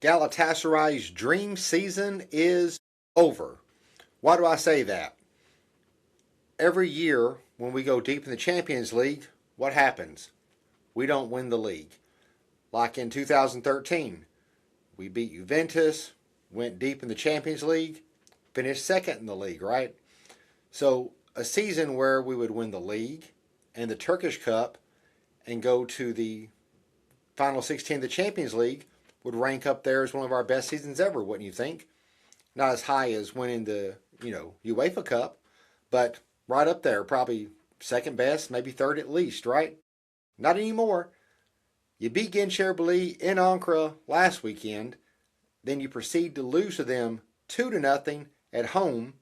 Galatasaray's dream season is over. Why do I say that? Every year when we go deep in the Champions League, what happens? We don't win the league. Like in 2013, we beat Juventus, went deep in the Champions League, finished second in the league, right? So a season where we would win the league and the Turkish Cup and go to the final 16 of the Champions League would rank up there as one of our best seasons ever, wouldn't you think? Not as high as winning the, UEFA Cup, but right up there, probably second best, maybe third at least, right? Not anymore. You beat Gençlerbirliği in Ankara last weekend, then you proceed to lose to them 2-0 at home.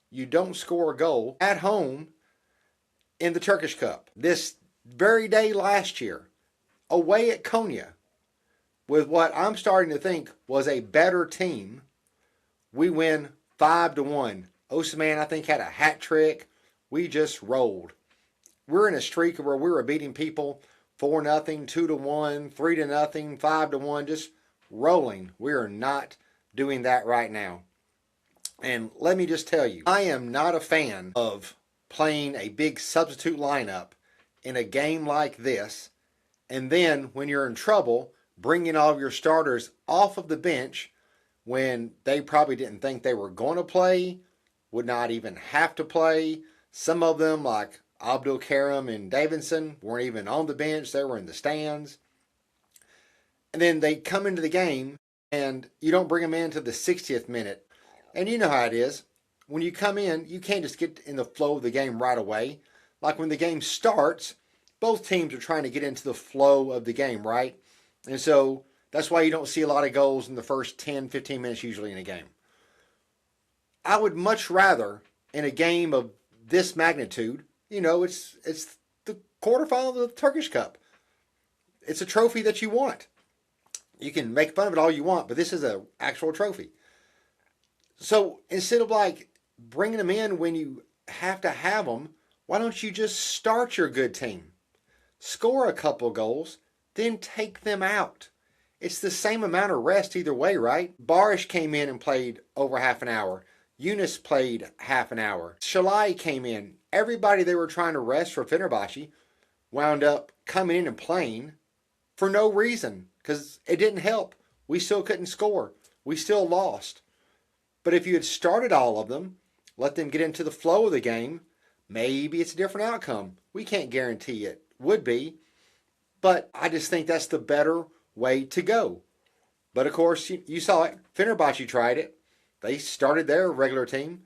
You don't score a goal at home in the Turkish Cup. This very day last year, away at Konya, with what I'm starting to think was a better team, we win 5-1. Osimhen, I think, had a hat trick. We just rolled. We're in a streak where we were beating people 4-0, 2-1, 3-0, 5-1, just rolling. We are not doing that right now. And let me just tell you, I am not a fan of playing a big substitute lineup in a game like this, and then when you're in trouble, bringing all of your starters off of the bench when they probably didn't think they were going to play, would not even have to play. Some of them, like Abdul Karim and Davidson, weren't even on the bench. They were in the stands. And then they come into the game, and you don't bring them in to the 60th minute. And you know how it is. When you come in, you can't just get in the flow of the game right away. Like when the game starts, both teams are trying to get into the flow of the game, right? And so that's why you don't see a lot of goals in the first 10, 15 minutes usually in a game. I would much rather, in a game of this magnitude, it's the quarterfinal of the Turkish Cup. It's a trophy that you want. You can make fun of it all you want, but this is an actual trophy. So instead of bringing them in when you have to have them, why don't you just start your good team? Score a couple goals, then take them out. It's the same amount of rest either way, right? Barish came in and played over half an hour. Yunus played half an hour. Shalai came in. Everybody they were trying to rest for Fenerbahce wound up coming in and playing for no reason because it didn't help. We still couldn't score. We still lost. But if you had started all of them, let them get into the flow of the game, maybe it's a different outcome. We can't guarantee it would be, but I just think that's the better way to go. But of course, you saw it. Fenerbahce tried it. They started their regular team.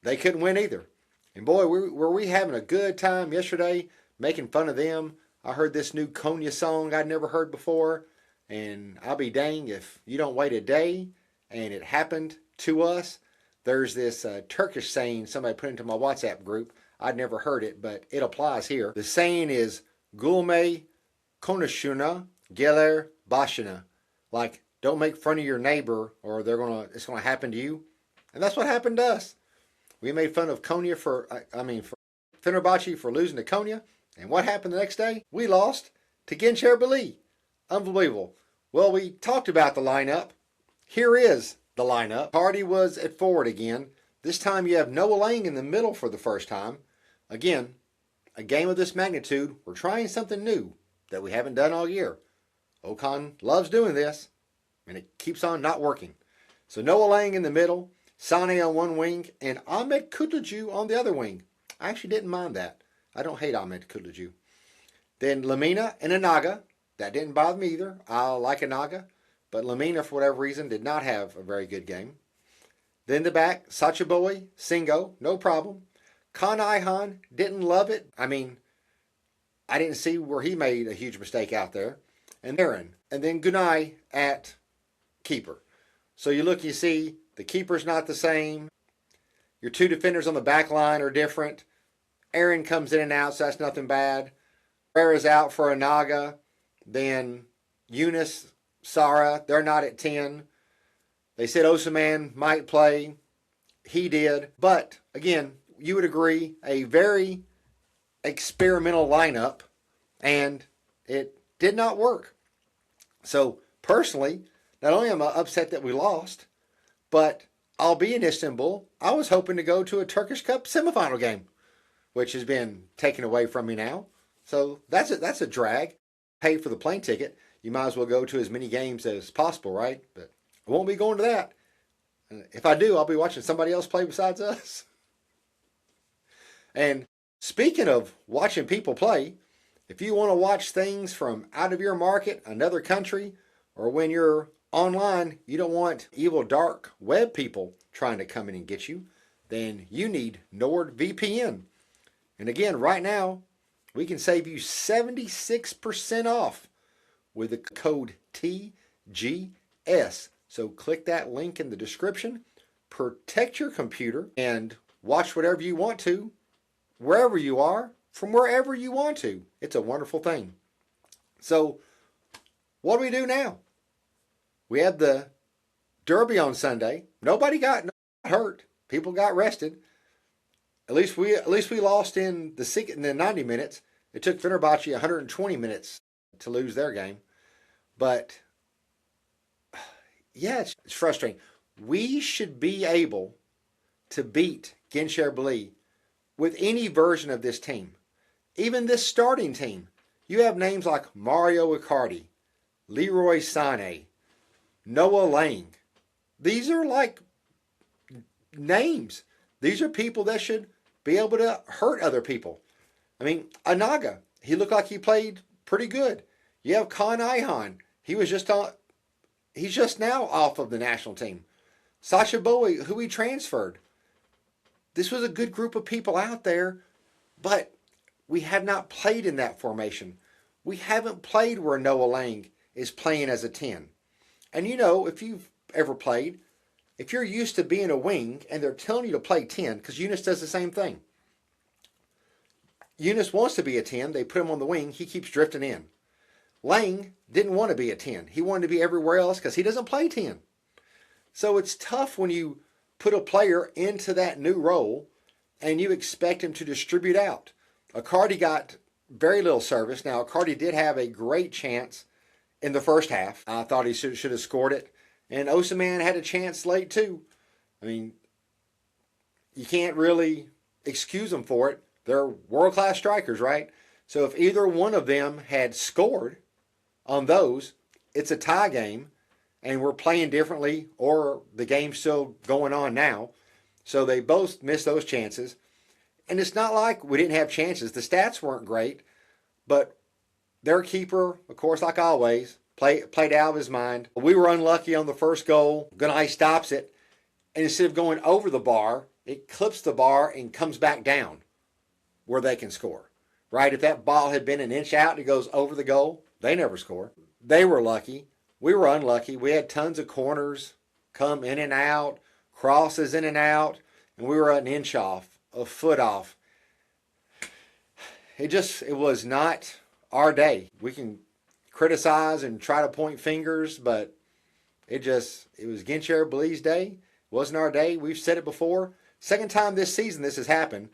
They couldn't win either. And boy, were we having a good time yesterday making fun of them. I heard this new Konya song I'd never heard before, and I'll be dang if you don't wait a day and it happened to us. There's this Turkish saying somebody put into my WhatsApp group. I'd never heard it, but it applies here. The saying is Gulme konuşuna gelir başına. Like, don't make fun of your neighbor or it's gonna happen to you. And that's what happened to us. We made fun of Konya for Fenerbahce for losing to Konya. And what happened the next day? We lost to Gençlerbirliği. Unbelievable. Well, we talked about the lineup. Here is the lineup. Hardy was at forward again. This time you have Noah Lang in the middle for the first time. Again, a game of this magnitude, we're trying something new that we haven't done all year. Okan loves doing this, and it keeps on not working. So Noah Lang in the middle, Sane on one wing, and Ahmet Kutlucu on the other wing. I actually didn't mind that. I don't hate Ahmet Kutlucu. Then Lamina and Anaga. That didn't bother me either. I like Anaga, but Lamina, for whatever reason, did not have a very good game. Then the back, Sachaboy, Singo, no problem. Kaan Ayhan, didn't love it. I didn't see where he made a huge mistake out there. And Aaron. And then Gunay at keeper. So you see the keeper's not the same. Your two defenders on the back line are different. Aaron comes in and out, so that's nothing bad. Herrera's out for Anaga. Then Yunus, Sara, they're not at 10. They said Osimhen might play. He did. But, again, you would agree, a very experimental lineup, and it did not work. So, personally, Not only am I upset that we lost, but I'll be in Istanbul. I was hoping to go to a Turkish Cup semifinal game, which has been taken away from me now. So that's a drag. Pay for the plane ticket. You might as well go to as many games as possible, right? But I won't be going to that. If I do, I'll be watching somebody else play besides us. And speaking of watching people play, if you want to watch things from out of your market, another country, or when you're online, you don't want evil dark web people trying to come in and get you, then you need NordVPN. And again, right now, we can save you 76% off with the code TGS. So click that link in the description, protect your computer, and watch whatever you want to, wherever you are, from wherever you want to. It's a wonderful thing. So what do we do now? We had the Derby on Sunday. Nobody got hurt. People got rested. At least we lost in the 90 minutes. It took Fenerbahce 120 minutes to lose their game. But yeah, it's frustrating. We should be able to beat Gençlerbirliği with any version of this team. Even this starting team. You have names like Mario Icardi, Leroy Sané, Noah Lang. These are like names. These are people that should be able to hurt other people. I mean, Anaga, he looked like he played pretty good. You have Kaan Ayhan. He's just now off of the national team. Sacha Boey, who he transferred. This was a good group of people out there, but we have not played in that formation. We haven't played where Noah Lang is playing as a 10. And you know, if you've ever played, if you're used to being a wing and they're telling you to play 10, because Yunus does the same thing. Yunus wants to be a 10. They put him on the wing. He keeps drifting in. Lang didn't want to be a 10. He wanted to be everywhere else because he doesn't play 10. So it's tough when you put a player into that new role and you expect him to distribute out. Icardi got very little service. Now, Icardi did have a great chance in the first half. I thought he should have scored it. And Osimhen had a chance late too. I mean, you can't really excuse them for it. They're world-class strikers, right? So if either one of them had scored on those, it's a tie game, and we're playing differently, or the game's still going on now. So they both missed those chances. And it's not like we didn't have chances. The stats weren't great, but their keeper, of course, like always, played out of his mind. We were unlucky on the first goal. Gunay stops it, and instead of going over the bar, it clips the bar and comes back down where they can score. Right? If that ball had been an inch out and it goes over the goal, they never score. They were lucky. We were unlucky. We had tons of corners come in and out, crosses in and out, and we were an inch off, a foot off. It was not our day. We can criticize and try to point fingers, but it was Gençlerbirliği's day. It wasn't our day. We've said it before. Second time this season this has happened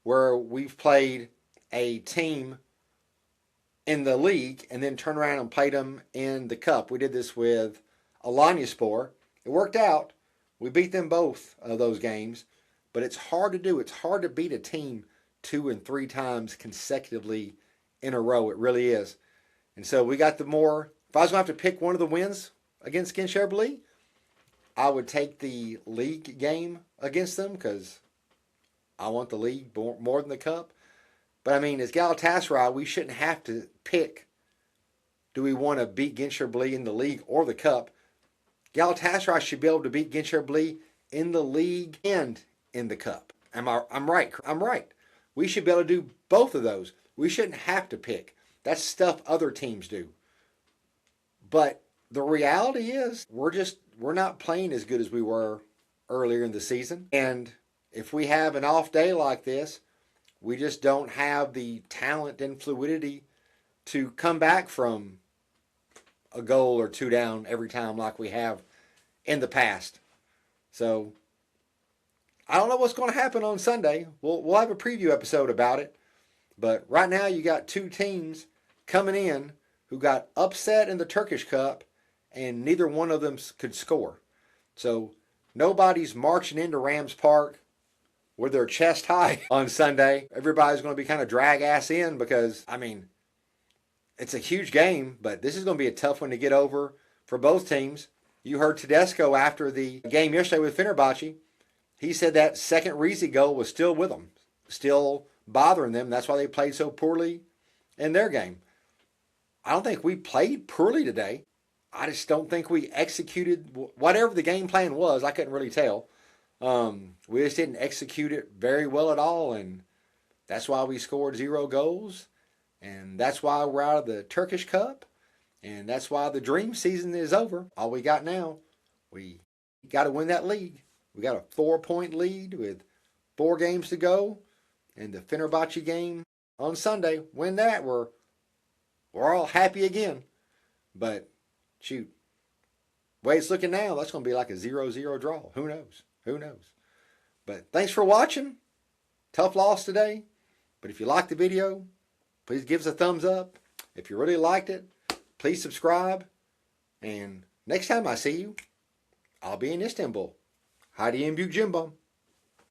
where we've played a team in the league and then turned around and played them in the cup. We did this with Alanyaspor. It worked out. We beat them both of those games, but it's hard to do. It's hard to beat a team 2 and 3 times consecutively in a row. It really is. And so we got if I was going to have to pick one of the wins against Gençlerbirliği, I would take the league game against them because I want the league more than the cup. But I mean, as Galatasaray, we shouldn't have to pick, do we want to beat Gençlerbirliği in the league or the cup? Galatasaray should be able to beat Gençlerbirliği in the league and in the cup. I'm right. I'm right. We should be able to do both of those. We shouldn't have to pick. That's stuff other teams do. But the reality is we're not playing as good as we were earlier in the season. And if we have an off day like this, we just don't have the talent and fluidity to come back from a goal or 2 down every time like we have in the past. So I don't know what's going to happen on Sunday. We'll have a preview episode about it. But right now you got 2 teams coming in who got upset in the Turkish Cup and neither one of them could score. So nobody's marching into Rams Park with their chest high on Sunday. Everybody's going to be kind of drag ass in because, I mean, it's a huge game, but this is going to be a tough one to get over for both teams. You heard Tedesco after the game yesterday with Fenerbahce. He said that second Reese goal was still with them, still bothering them. That's why they played so poorly in their game. I don't think we played poorly today. I just don't think we executed whatever the game plan was. I couldn't really tell. We just didn't execute it very well at all, and that's why we scored 0 goals, and that's why we're out of the Turkish Cup, and that's why the dream season is over. All we got now, we got to win that league. We got a 4-point lead with 4 games to go, and the Fenerbahce game on Sunday, win that, we're all happy again. But shoot, the way it's looking now, that's going to be like a 0-0 draw. Who knows? Who knows? But thanks for watching. Tough loss today. But if you liked the video, please give us a thumbs up. If you really liked it, please subscribe. And next time I see you, I'll be in Istanbul. Hadi en büyük cimbom.